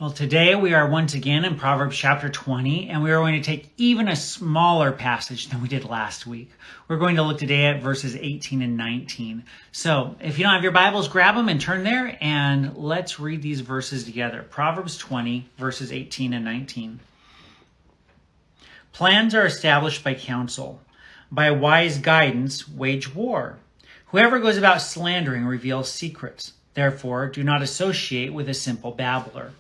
Well, today we are once again in Proverbs chapter 20, and we are going to take even a smaller passage than we did last week. We're going to look today at verses 18 and 19. So if you don't have your Bibles, grab them and turn there, and let's read these verses together. Proverbs 20, verses 18 and 19. Plans are established by counsel. By wise guidance, wage war. Whoever goes about slandering reveals secrets. Therefore, do not associate with a simple babbler.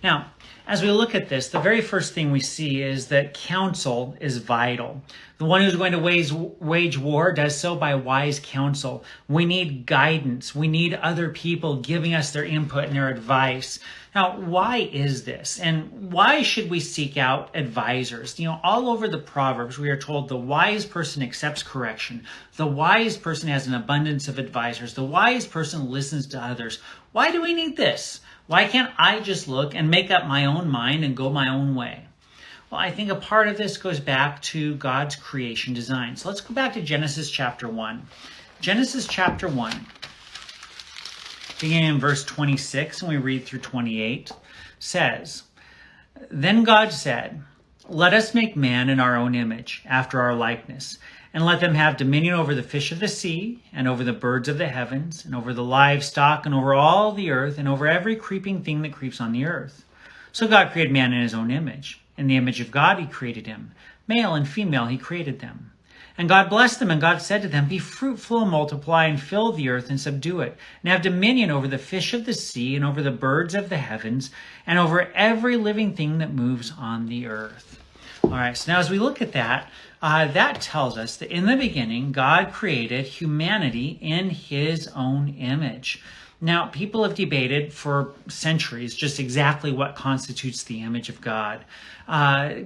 Now, as we look at this, the very first thing we see is that counsel is vital. The one who's going to wage war does so by wise counsel. We need guidance. We need other people giving us their input and their advice. Now, why is this? And why should we seek out advisors? All over the Proverbs, we are told the wise person accepts correction. The wise person has an abundance of advisors. The wise person listens to others. Why do we need this? Why can't I just look and make up my own mind and go my own way? Well, I think a part of this goes back to God's creation design. So let's go back to Genesis chapter 1. Genesis chapter 1, beginning in verse 26, and we read through 28, says, Then God said, Let us make man in our own image, after our likeness, and let them have dominion over the fish of the sea, and over the birds of the heavens, and over the livestock, and over all the earth, and over every creeping thing that creeps on the earth. So God created man in his own image. In the image of God he created him. Male and female he created them. And God blessed them, and God said to them, Be fruitful and multiply, and fill the earth and subdue it, and have dominion over the fish of the sea, and over the birds of the heavens, and over every living thing that moves on the earth. All right, so now as we look at that, that tells us that in the beginning, God created humanity in his own image. Now, people have debated for centuries just exactly what constitutes the image of God.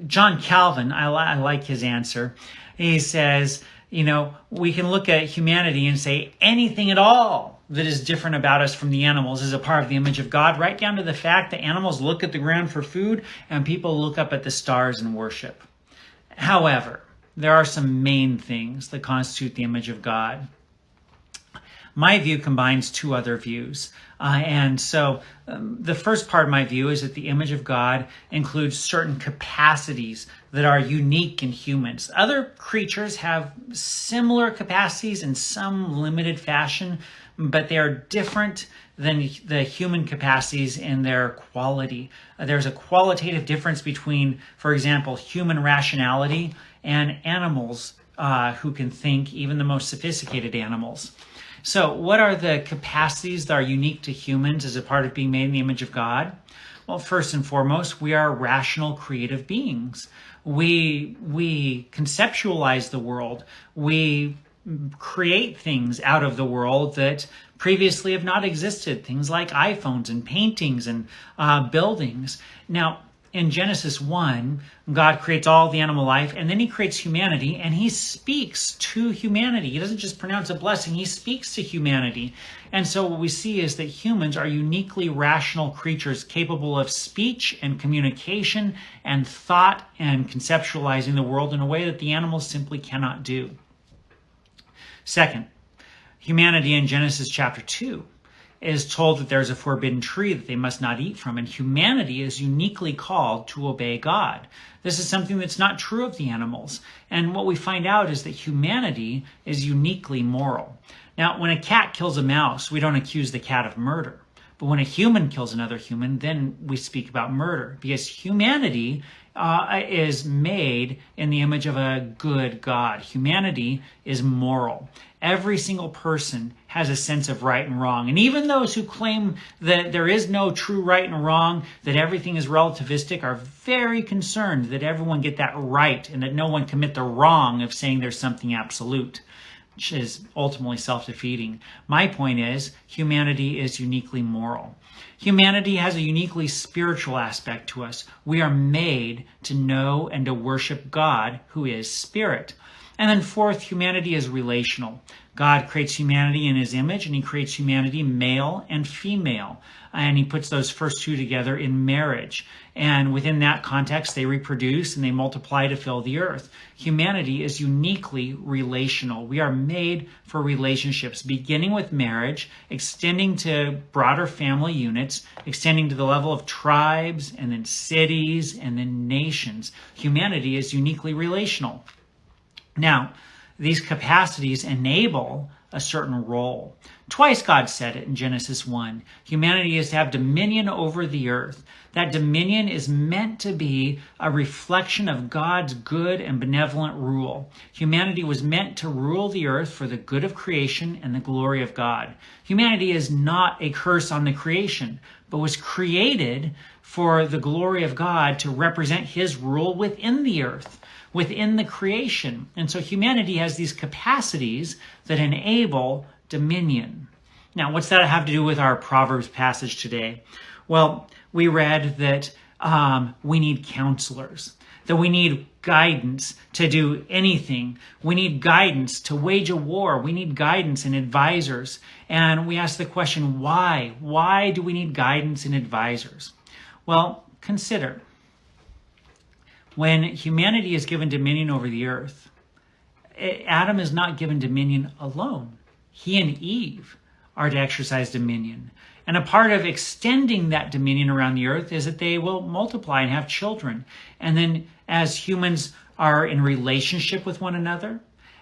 John Calvin, I like his answer. He says, we can look at humanity and say anything at all that is different about us from the animals is a part of the image of God, right down to the fact that animals look at the ground for food and people look up at the stars and worship. However, there are some main things that constitute the image of God. My view combines two other views. The first part of my view is that the image of God includes certain capacities that are unique in humans. Other creatures have similar capacities in some limited fashion, but they are different than the human capacities in their quality. There's a qualitative difference between, for example, human rationality and animals who can think, even the most sophisticated animals. So what are the capacities that are unique to humans as a part of being made in the image of God? Well, first and foremost, we are rational, creative beings. We conceptualize the world. We create things out of the world that previously have not existed, things like iPhones and paintings and buildings. Now, in Genesis 1, God creates all the animal life, and then he creates humanity, and he speaks to humanity. He doesn't just pronounce a blessing, he speaks to humanity. And so what we see is that humans are uniquely rational creatures capable of speech and communication and thought and conceptualizing the world in a way that the animals simply cannot do. Second, humanity in Genesis chapter 2 is told that there's a forbidden tree that they must not eat from, and humanity is uniquely called to obey God. This is something that's not true of the animals. And what we find out is that humanity is uniquely moral. Now, when a cat kills a mouse, we don't accuse the cat of murder. But when a human kills another human, then we speak about murder, because humanity is made in the image of a good God. Humanity is moral. Every single person has a sense of right and wrong. And even those who claim that there is no true right and wrong, that everything is relativistic, are very concerned that everyone get that right and that no one commit the wrong of saying there's something absolute, which is ultimately self-defeating. My point is, humanity is uniquely moral. Humanity has a uniquely spiritual aspect to us. We are made to know and to worship God, who is spirit. And then fourth, humanity is relational. God creates humanity in his image, and he creates humanity male and female. And he puts those first two together in marriage. And within that context, they reproduce and they multiply to fill the earth. Humanity is uniquely relational. We are made for relationships, beginning with marriage, extending to broader family units, extending to the level of tribes, and then cities, and then nations. Humanity is uniquely relational. Now, these capacities enable a certain role. Twice God said it in Genesis 1. Humanity is to have dominion over the earth. That dominion is meant to be a reflection of God's good and benevolent rule. Humanity was meant to rule the earth for the good of creation and the glory of God. Humanity is not a curse on the creation, but was created for the glory of God to represent his rule within the earth, within the creation. And so humanity has these capacities that enable dominion. Now, what's that have to do with our Proverbs passage today? Well, we read that we need counselors, that we need guidance to do anything. We need guidance to wage a war. We need guidance and advisors. And we ask the question, why? Why do we need guidance and advisors? Well, consider. When humanity is given dominion over the earth, Adam is not given dominion alone. He and Eve are to exercise dominion. And a part of extending that dominion around the earth is that they will multiply and have children. And then as humans are in relationship with one another,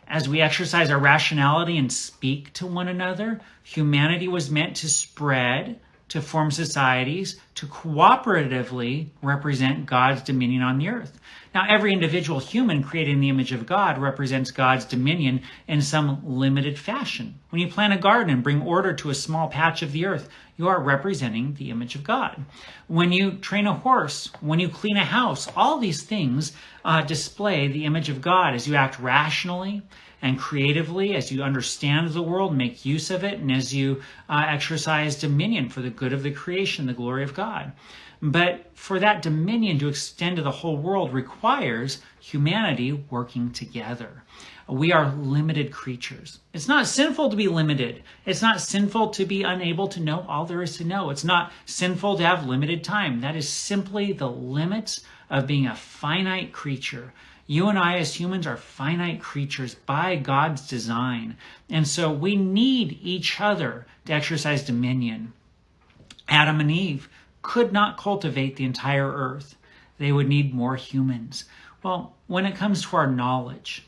as we exercise our rationality and speak to one another, humanity was meant to spread, to form societies, to cooperatively represent God's dominion on the earth. Now, every individual human created in the image of God represents God's dominion in some limited fashion. When you plant a garden and bring order to a small patch of the earth, you are representing the image of God. When you train a horse, when you clean a house, all these things display the image of God as you act rationally and creatively, as you understand the world, make use of it, and as you exercise dominion for the good of the creation, the glory of God. But for that dominion to extend to the whole world requires humanity working together. We are limited creatures. It's not sinful to be limited. It's not sinful to be unable to know all there is to know. It's not sinful to have limited time. That is simply the limits of being a finite creature. You and I as humans are finite creatures by God's design. And so we need each other to exercise dominion. Adam and Eve could not cultivate the entire earth. They would need more humans. Well, when it comes to our knowledge,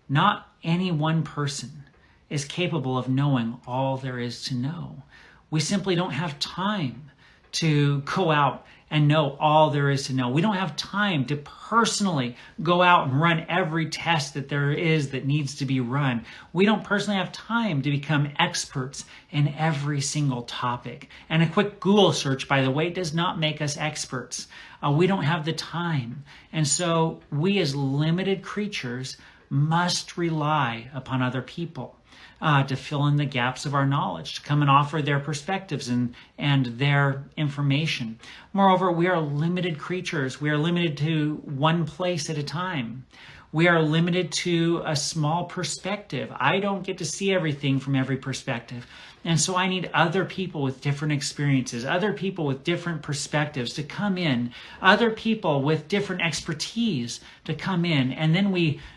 not any one person is capable of knowing all there is to know. We simply don't have time to go out and know all there is to know. We don't have time to personally go out and run every test that there is that needs to be run. We don't personally have time to become experts in every single topic. And a quick Google search, by the way, does not make us experts. We don't have the time. And so we as limited creatures must rely upon other people to fill in the gaps of our knowledge, to come and offer their perspectives and their information. Moreover, we are limited creatures. We are limited to one place at a time. We are limited to a small perspective. I don't get to see everything from every perspective. And so I need other people with different experiences, other people with different perspectives to come in, other people with different expertise to come in. And then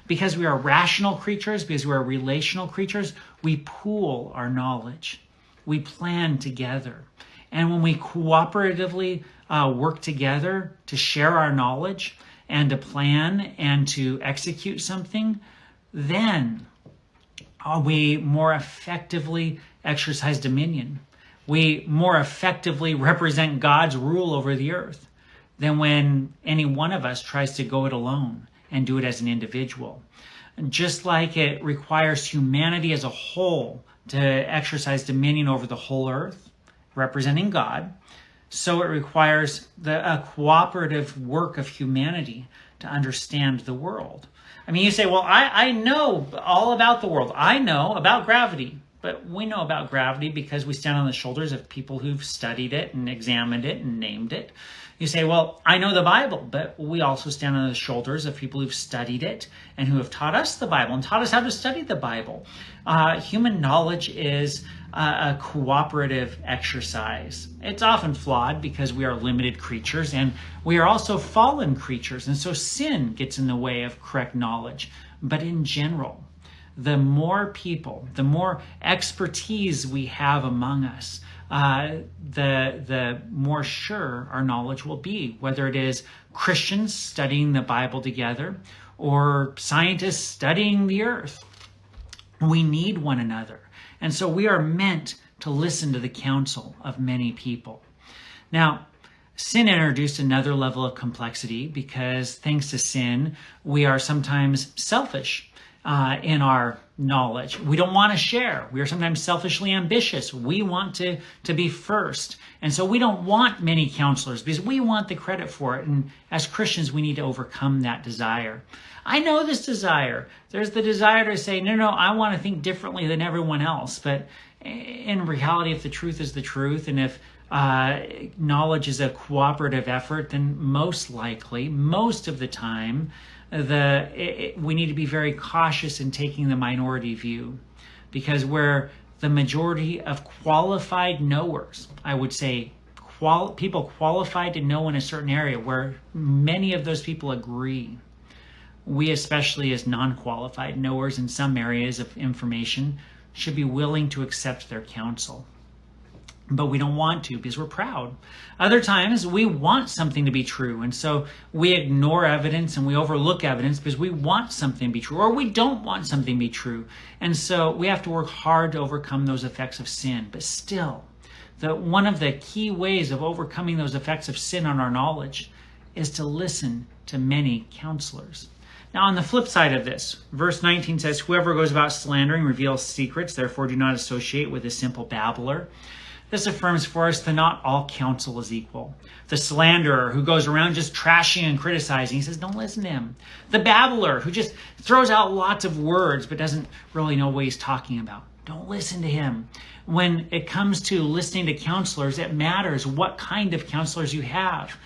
because we are rational creatures, because we are relational creatures, we pool our knowledge. We plan together. And when we cooperatively work together to share our knowledge and to plan and to execute something, then we more effectively exercise dominion. We more effectively represent God's rule over the earth than when any one of us tries to go it alone and do it as an individual. Just like it requires humanity as a whole to exercise dominion over the whole earth, representing God, so it requires a cooperative work of humanity to understand the world. I mean, you say, well, I know all about the world. I know about gravity. but we know about gravity because we stand on the shoulders of people who've studied it and examined it and named it. You say, well, I know the Bible, but we also stand on the shoulders of people who've studied it and who have taught us the Bible and taught us how to study the Bible. Human knowledge is a cooperative exercise. It's often flawed because we are limited creatures and we are also fallen creatures. And so sin gets in the way of correct knowledge. But in general, the more people, the more expertise we have among us, the more sure our knowledge will be, whether it is Christians studying the Bible together or scientists studying the earth. We need one another. And so we are meant to listen to the counsel of many people. Now, sin introduced another level of complexity because thanks to sin, we are sometimes selfish in our knowledge. We don't want to share. We are sometimes selfishly ambitious. We want to be first. And so we don't want many counselors because we want the credit for it. And as Christians, we need to overcome that desire. I know this desire. There's the desire to say, no, I want to think differently than everyone else. But in reality, if the truth is the truth, and if knowledge is a cooperative effort, then most likely, most of the time, we need to be very cautious in taking the minority view, because where the majority of qualified knowers, I would say people qualified to know in a certain area, where many of those people agree, we, especially as non-qualified knowers in some areas of information, should be willing to accept their counsel. But we don't want to because we're proud. Other times we want something to be true, and so we ignore evidence and we overlook evidence because we want something to be true, or we don't want something to be true. And so we have to work hard to overcome those effects of sin. But still, one of the key ways of overcoming those effects of sin on our knowledge is to listen to many counselors. Now, on the flip side of this, verse 19 says, whoever goes about slandering reveals secrets, therefore do not associate with a simple babbler. This affirms for us that not all counsel is equal. The slanderer who goes around just trashing and criticizing, he says, don't listen to him. The babbler who just throws out lots of words but doesn't really know what he's talking about, don't listen to him. When it comes to listening to counselors, it matters what kind of counselors you have.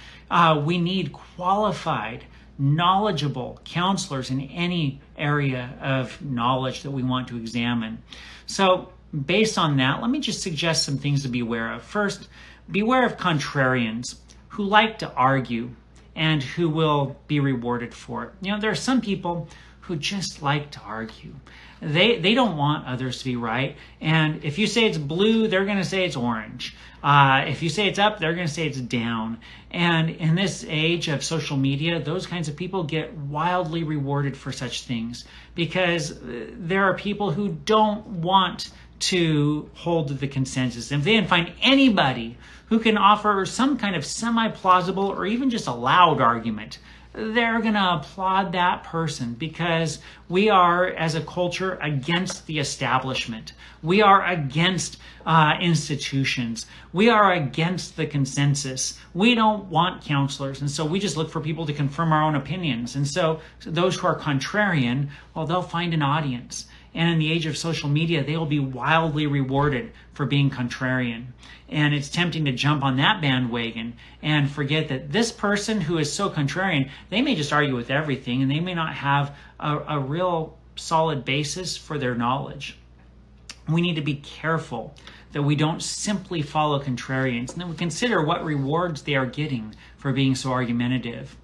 We need qualified, knowledgeable counselors in any area of knowledge that we want to examine. So based on that, let me just suggest some things to be aware of. First, beware of contrarians who like to argue and who will be rewarded for it. There are some people who just like to argue. They don't want others to be right. And if you say it's blue, they're going to say it's orange. If you say it's up, they're going to say it's down. And in this age of social media, those kinds of people get wildly rewarded for such things, because there are people who don't want to hold to the consensus. If they can find anybody who can offer some kind of semi-plausible or even just a loud argument, they're going to applaud that person, because we are, as a culture, against the establishment. We are against institutions. We are against the consensus. We don't want counselors, and so we just look for people to confirm our own opinions. And so those who are contrarian, well, they'll find an audience. And in the age of social media, they will be wildly rewarded for being contrarian. And it's tempting to jump on that bandwagon and forget that this person who is so contrarian, they may just argue with everything, and they may not have a real solid basis for their knowledge. We need to be careful that we don't simply follow contrarians, and then we consider what rewards they are getting for being so argumentative.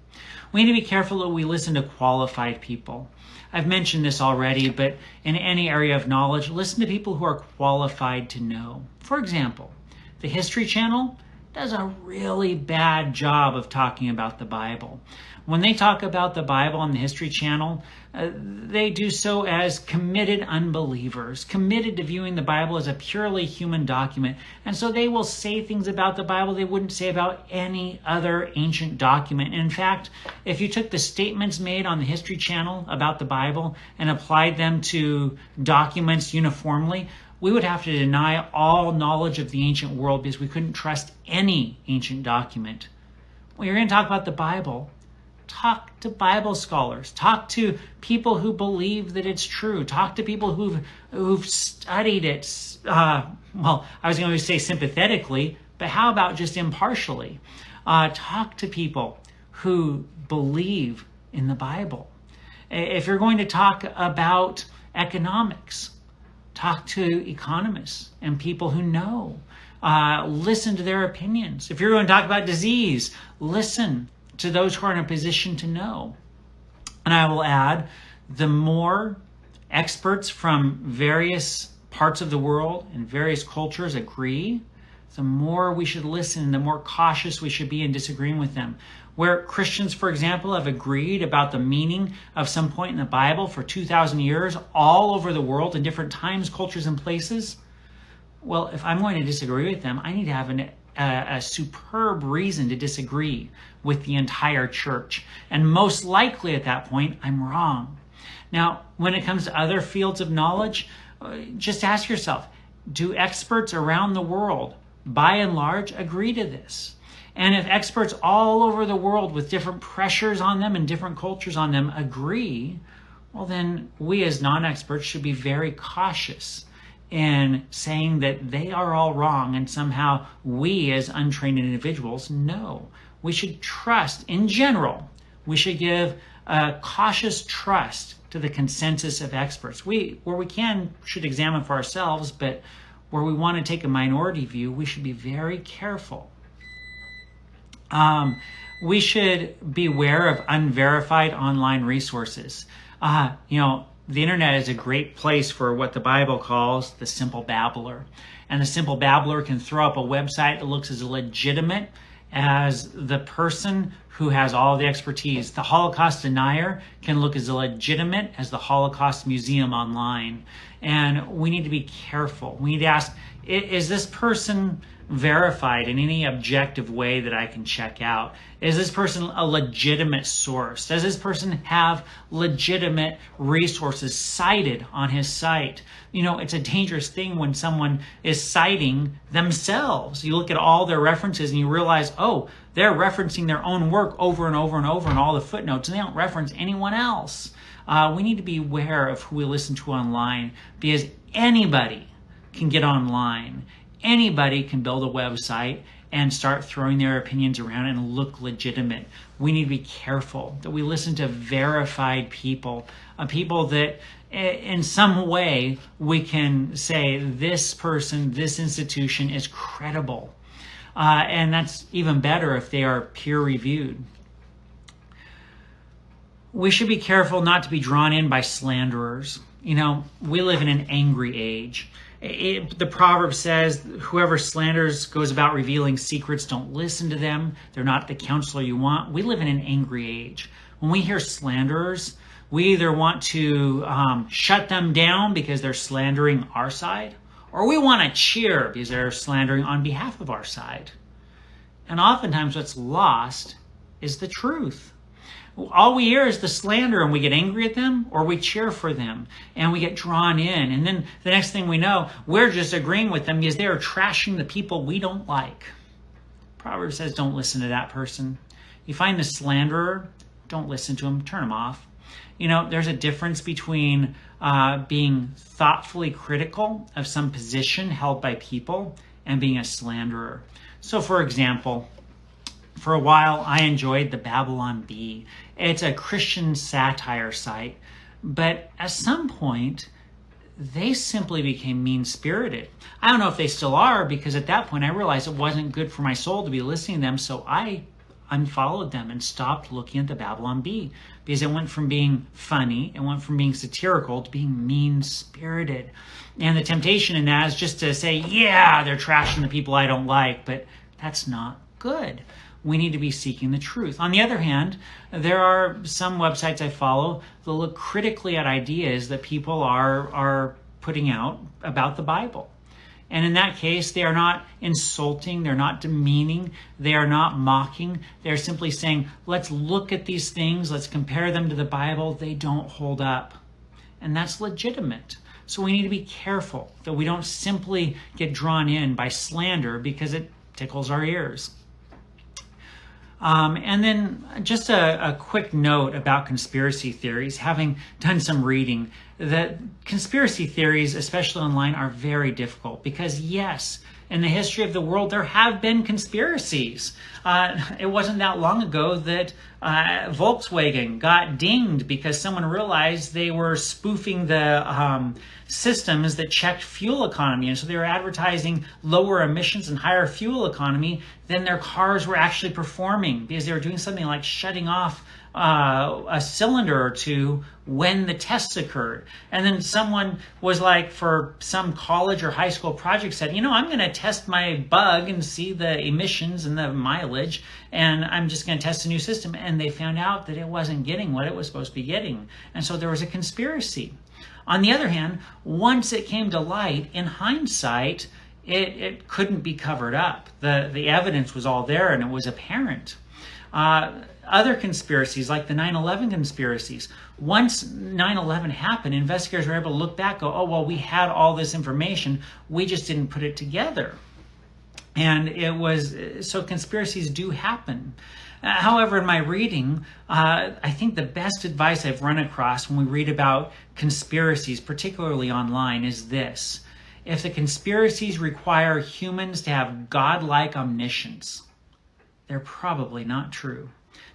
We need to be careful that we listen to qualified people. I've mentioned this already, but in any area of knowledge, listen to people who are qualified to know. For example, the History Channel does a really bad job of talking about the Bible. When they talk about the Bible on the History Channel, they do so as committed unbelievers, committed to viewing the Bible as a purely human document. And so they will say things about the Bible they wouldn't say about any other ancient document. In fact, if you took the statements made on the History Channel about the Bible and applied them to documents uniformly, we would have to deny all knowledge of the ancient world because we couldn't trust any ancient document. Well, you're going to talk about the Bible. talk to Bible scholars, talk to people who believe that it's true, talk to people who've studied it. Well, I was going to say sympathetically, but how about just impartially? Talk to people who believe in the Bible. If you're going to talk about economics, talk to economists and people who know. Listen to their opinions. If you're going to talk about disease, listen to those who are in a position to know. And I will add, the more experts from various parts of the world and various cultures agree, the more we should listen, the more cautious we should be in disagreeing with them. Where Christians, for example, have agreed about the meaning of some point in the Bible for 2,000 years all over the world in different times, cultures, and places, well, if I'm going to disagree with them, I need to have a superb reason to disagree with the entire church. And most likely at that point, I'm wrong. Now, when it comes to other fields of knowledge, just ask yourself, do experts around the world, by and large, agree to this? And if experts all over the world with different pressures on them and different cultures on them agree, well, then we as non-experts should be very cautious in saying that they are all wrong and somehow we as untrained individuals know. We should trust, in general, we should give a cautious trust to the consensus of experts. Where we can, should examine for ourselves, but where we want to take a minority view, we should be very careful. We should beware of unverified online resources. The internet is a great place for what the Bible calls the simple babbler. And the simple babbler can throw up a website that looks as legitimate as the person who has all the expertise. The Holocaust denier can look as legitimate as the Holocaust Museum online. And we need to be careful. We need to ask, is this person verified in any objective way that I can check out? Is this person a legitimate source? Does this person have legitimate resources cited on his site? It's a dangerous thing when someone is citing themselves. You look at all their references and you realize, oh, they're referencing their own work over and over and over in all the footnotes, and they don't reference anyone else. We need to be aware of who we listen to online, because anybody can get online. Anybody can build a website and start throwing their opinions around and look legitimate. We need to be careful that we listen to verified people, people that in some way we can say this person, this institution is credible. And that's even better if they are peer reviewed. We should be careful not to be drawn in by slanderers. We live in an angry age. The Proverbs says, whoever slanders goes about revealing secrets. Don't listen to them. They're not the counselor you want. We live in an angry age. When we hear slanderers, we either want to shut them down because they're slandering our side, or we want to cheer because they're slandering on behalf of our side. And oftentimes what's lost is the truth. All we hear is the slander and we get angry at them, or we cheer for them and we get drawn in. And then the next thing we know, we're just agreeing with them because they are trashing the people we don't like. Proverbs says, don't listen to that person. You find the slanderer, don't listen to him, turn him off. There's a difference between being thoughtfully critical of some position held by people and being a slanderer. So for example, for a while, I enjoyed the Babylon Bee. It's a Christian satire site, but at some point, they simply became mean-spirited. I don't know if they still are, because at that point, I realized it wasn't good for my soul to be listening to them, so I unfollowed them and stopped looking at the Babylon Bee, because it went from being funny, it went from being satirical to being mean-spirited. And the temptation in that is just to say, yeah, they're trashing the people I don't like, but that's not good. We need to be seeking the truth. On the other hand, there are some websites I follow that look critically at ideas that people are putting out about the Bible. And in that case, they are not insulting, they're not demeaning, they are not mocking. They're simply saying, let's look at these things, let's compare them to the Bible. They don't hold up. And that's legitimate. So we need to be careful that we don't simply get drawn in by slander because it tickles our ears. And then just a quick note about conspiracy theories. Having done some reading, that conspiracy theories, especially online, are very difficult because, yes, in the history of the world, there have been conspiracies. It wasn't that long ago that Volkswagen got dinged because someone realized they were spoofing the systems that checked fuel economy. And so they were advertising lower emissions and higher fuel economy than their cars were actually performing because they were doing something like shutting off a cylinder or two when the tests occurred. And then someone was like, for some college or high school project, said, I'm going to test my bug and see the emissions and the mileage, and I'm just going to test a new system. And they found out that it wasn't getting what it was supposed to be getting. And so there was a conspiracy. On the other hand, once it came to light, in hindsight, it couldn't be covered up. The evidence was all there and it was apparent. Other conspiracies, like the 9/11 conspiracies, once 9/11 happened, investigators were able to look back, go, oh, well, we had all this information, we just didn't put it together. And so conspiracies do happen. However, in my reading, I think the best advice I've run across when we read about conspiracies, particularly online, is this. If the conspiracies require humans to have godlike omniscience, they're probably not true.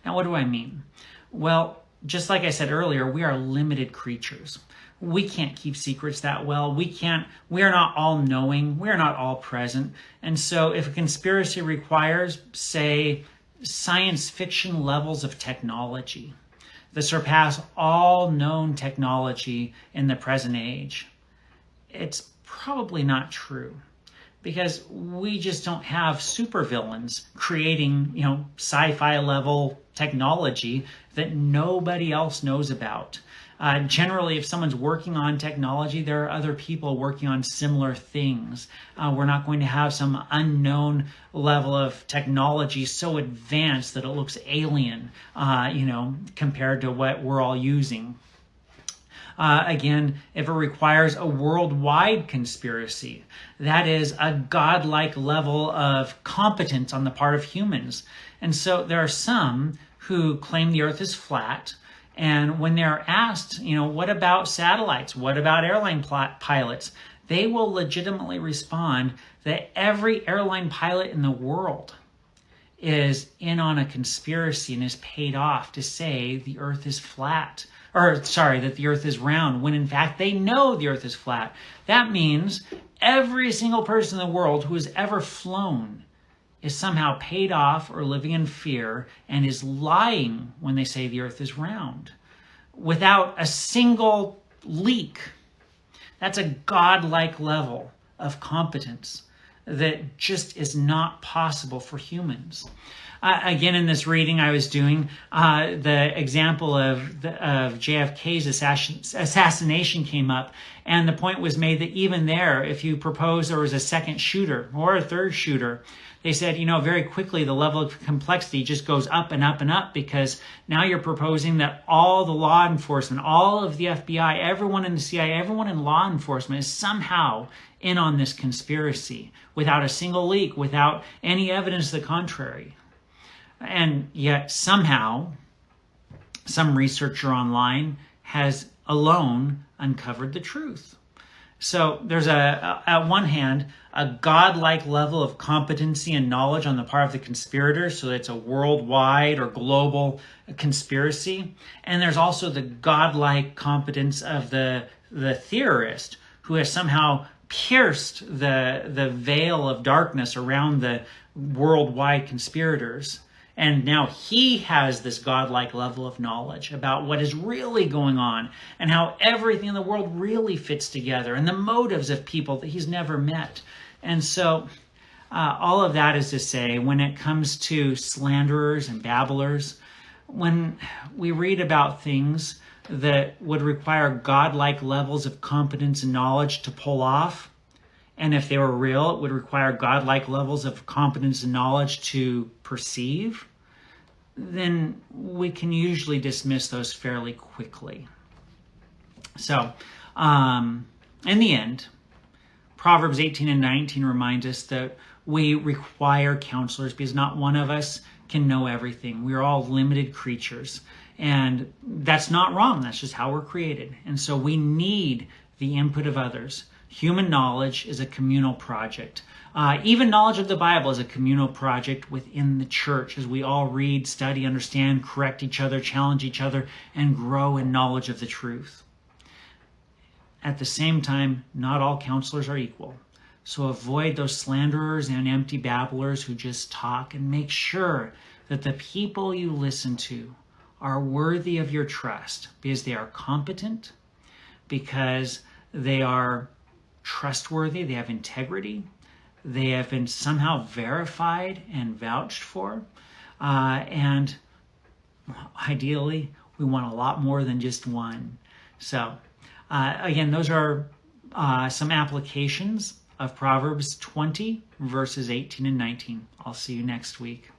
Now, what do I mean? Well, just like I said earlier, we are limited creatures. We can't keep secrets that well. We are not all knowing. We are not all present. And so if a conspiracy requires, say, science fiction levels of technology that surpass all known technology in the present age, it's probably not true. Because we just don't have supervillains creating, sci-fi level technology that nobody else knows about. Generally, if someone's working on technology, there are other people working on similar things. We're not going to have some unknown level of technology so advanced that it looks alien, compared to what we're all using. Again, if it requires a worldwide conspiracy, that is a godlike level of competence on the part of humans. And so there are some who claim the earth is flat. And when they're asked, what about satellites? What about airline pilots? They will legitimately respond that every airline pilot in the world is in on a conspiracy and is paid off to say the earth is flat. That the earth is round, when in fact they know the earth is flat. That means every single person in the world who has ever flown is somehow paid off or living in fear and is lying when they say the earth is round without a single leak. That's a godlike level of competence that just is not possible for humans. Again, in this reading I was doing, the example of JFK's assassination came up, and the point was made that even there, if you propose there was a second shooter or a third shooter, they said, very quickly the level of complexity just goes up and up and up, because now you're proposing that all the law enforcement, all of the FBI, everyone in the CIA, everyone in law enforcement is somehow in on this conspiracy without a single leak, without any evidence to the contrary. And yet somehow some researcher online has alone uncovered the truth. So there's at one hand, a godlike level of competency and knowledge on the part of the conspirators, so it's a worldwide or global conspiracy. And there's also the godlike competence of the theorist, who has somehow pierced the veil of darkness around the worldwide conspirators. And now he has this godlike level of knowledge about what is really going on and how everything in the world really fits together and the motives of people that he's never met. And so all of that is to say, when it comes to slanderers and babblers, when we read about things that would require godlike levels of competence and knowledge to pull off, and if they were real, it would require godlike levels of competence and knowledge to perceive, then we can usually dismiss those fairly quickly. So, in the end, Proverbs 18 and 19 remind us that we require counselors, because not one of us can know everything. We are all limited creatures. And that's not wrong. That's just how we're created. And so we need the input of others. Human knowledge is a communal project. Even knowledge of the Bible is a communal project within the church as we all read, study, understand, correct each other, challenge each other, and grow in knowledge of the truth. At the same time, not all counselors are equal. So avoid those slanderers and empty babblers who just talk, and make sure that the people you listen to are worthy of your trust because they are competent, because they are trustworthy, they have integrity, they have been somehow verified and vouched for, and ideally, we want a lot more than just one. So, again, those are some applications of Proverbs 20, verses 18 and 19. I'll see you next week.